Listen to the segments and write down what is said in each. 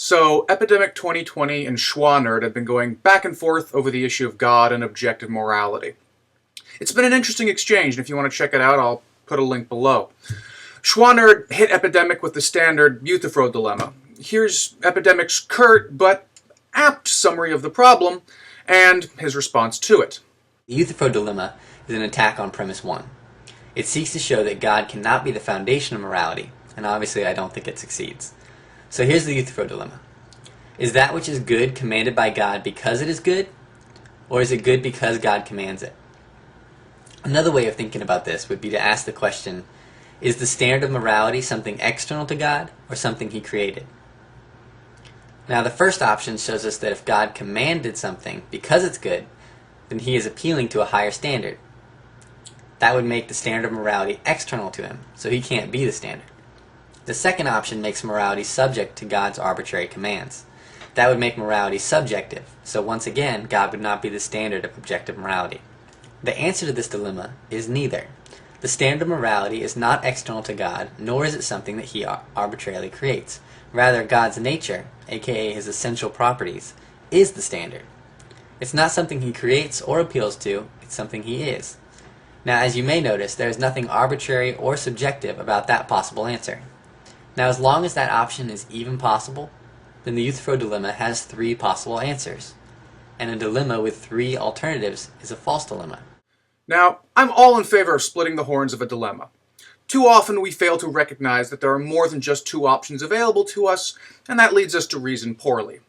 So, Epidemic 2020 and Schwa-Nerd have been going back and forth over the issue of God and objective morality. It's been an interesting exchange, and if you want to check it out, I'll put a link below. Schwa-Nerd hit Epidemic with the standard Euthyphro dilemma. Here's Epidemic's curt but apt summary of the problem, and his response to it. The Euthyphro dilemma is an attack on premise 1. It seeks to show that God cannot be the foundation of morality, and obviously I don't think it succeeds. So here's the Euthyphro dilemma. Is that which is good commanded by God because it is good, or is it good because God commands it? Another way of thinking about this would be to ask the question, is the standard of morality something external to God, or something He created? Now the first option shows us that if God commanded something because it's good, then He is appealing to a higher standard. That would make the standard of morality external to Him, so He can't be the standard. The second option makes morality subject to God's arbitrary commands. That would make morality subjective, so once again, God would not be the standard of objective morality. The answer to this dilemma is neither. The standard of morality is not external to God, nor is it something that He arbitrarily creates. Rather, God's nature, aka His essential properties, is the standard. It's not something He creates or appeals to, it's something He is. Now, as you may notice, there is nothing arbitrary or subjective about that possible answer. Now, as long as that option is even possible, then the Euthyphro dilemma has 3 possible answers. And a dilemma with 3 alternatives is a false dilemma. Now, I'm all in favor of splitting the horns of a dilemma. Too often we fail to recognize that there are more than just 2 options available to us, and that leads us to reason poorly.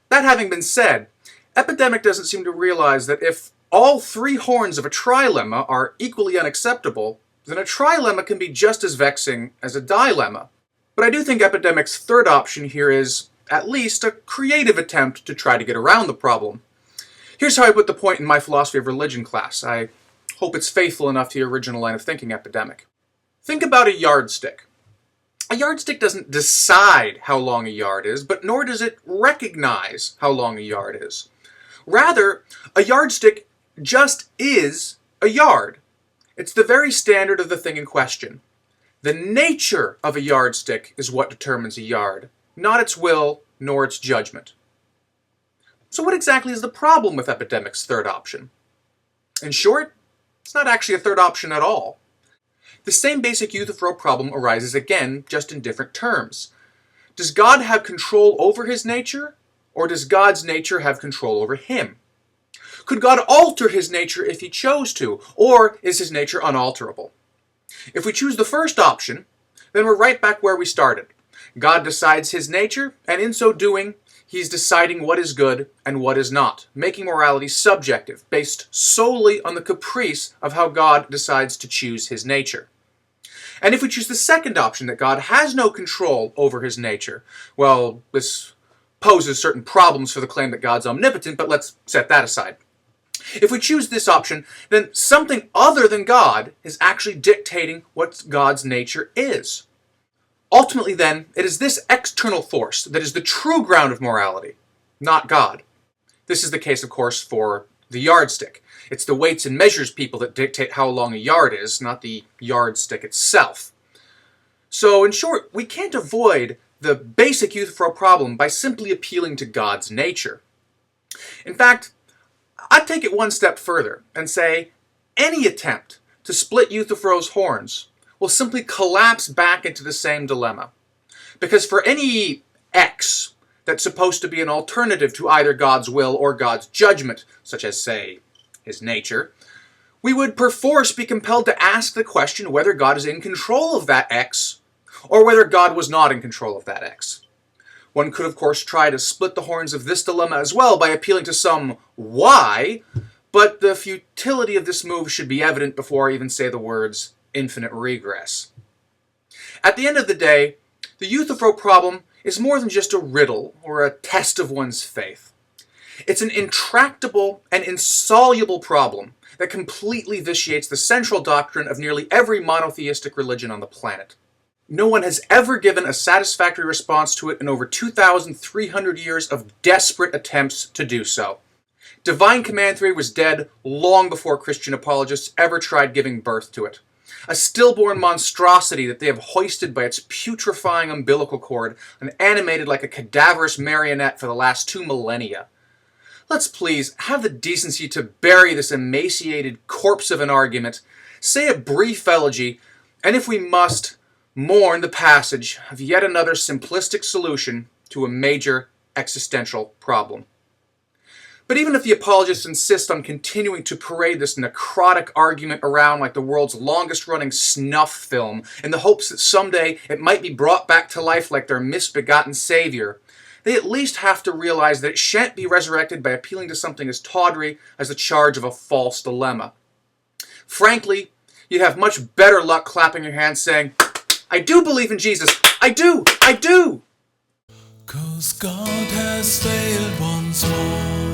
That having been said, Epidemic doesn't seem to realize that if all 3 horns of a trilemma are equally unacceptable, then a trilemma can be just as vexing as a dilemma. But I do think Epidemic's third option here is, at least, a creative attempt to try to get around the problem. Here's how I put the point in my philosophy of religion class. I hope it's faithful enough to your original line of thinking, Epidemic. Think about a yardstick. A yardstick doesn't decide how long a yard is, but nor does it recognize how long a yard is. Rather, a yardstick just is a yard. It's the very standard of the thing in question. The nature of a yardstick is what determines a yard, not its will nor its judgment. So what exactly is the problem with Epidemic's third option? In short, it's not actually a third option at all. The same basic Euthyphro problem arises again, just in different terms. Does God have control over His nature, or does God's nature have control over Him? Could God alter His nature if He chose to, or is His nature unalterable? If we choose the first option, then we're right back where we started. God decides His nature, and in so doing, He's deciding what is good and what is not, making morality subjective, based solely on the caprice of how God decides to choose His nature. And if we choose the second option, that God has no control over His nature, well, this poses certain problems for the claim that God's omnipotent, but let's set that aside. If we choose this option, then something other than God is actually dictating what God's nature is. Ultimately, then, it is this external force that is the true ground of morality, not God. This is the case, of course, for the yardstick. It's the weights and measures people that dictate how long a yard is, not the yardstick itself. So, in short, we can't avoid the basic Euthyphro problem by simply appealing to God's nature. In fact, I'd take it one step further and say any attempt to split Euthyphro's horns will simply collapse back into the same dilemma. Because for any X that's supposed to be an alternative to either God's will or God's judgment, such as, say, His nature, we would perforce be compelled to ask the question whether God is in control of that X, or whether God was not in control of that X. One could, of course, try to split the horns of this dilemma as well by appealing to some Y, but the futility of this move should be evident before I even say the words infinite regress. At the end of the day, the Euthyphro problem is more than just a riddle or a test of one's faith. It's an intractable and insoluble problem that completely vitiates the central doctrine of nearly every monotheistic religion on the planet. No one has ever given a satisfactory response to it in over 2,300 years of desperate attempts to do so. Divine command theory was dead long before Christian apologists ever tried giving birth to it. a stillborn monstrosity that they have hoisted by its putrefying umbilical cord and animated like a cadaverous marionette for the last 2 millennia. Let's please have the decency to bury this emaciated corpse of an argument, say a brief elegy, and if we must, mourn the passage of yet another simplistic solution to a major existential problem. But even if the apologists insist on continuing to parade this necrotic argument around like the world's longest-running snuff film in the hopes that someday it might be brought back to life like their misbegotten savior, they at least have to realize that it shan't be resurrected by appealing to something as tawdry as the charge of a false dilemma. Frankly, you'd have much better luck clapping your hands saying, "I do believe in Jesus. I do! I do!" 'Cause God has failed once more.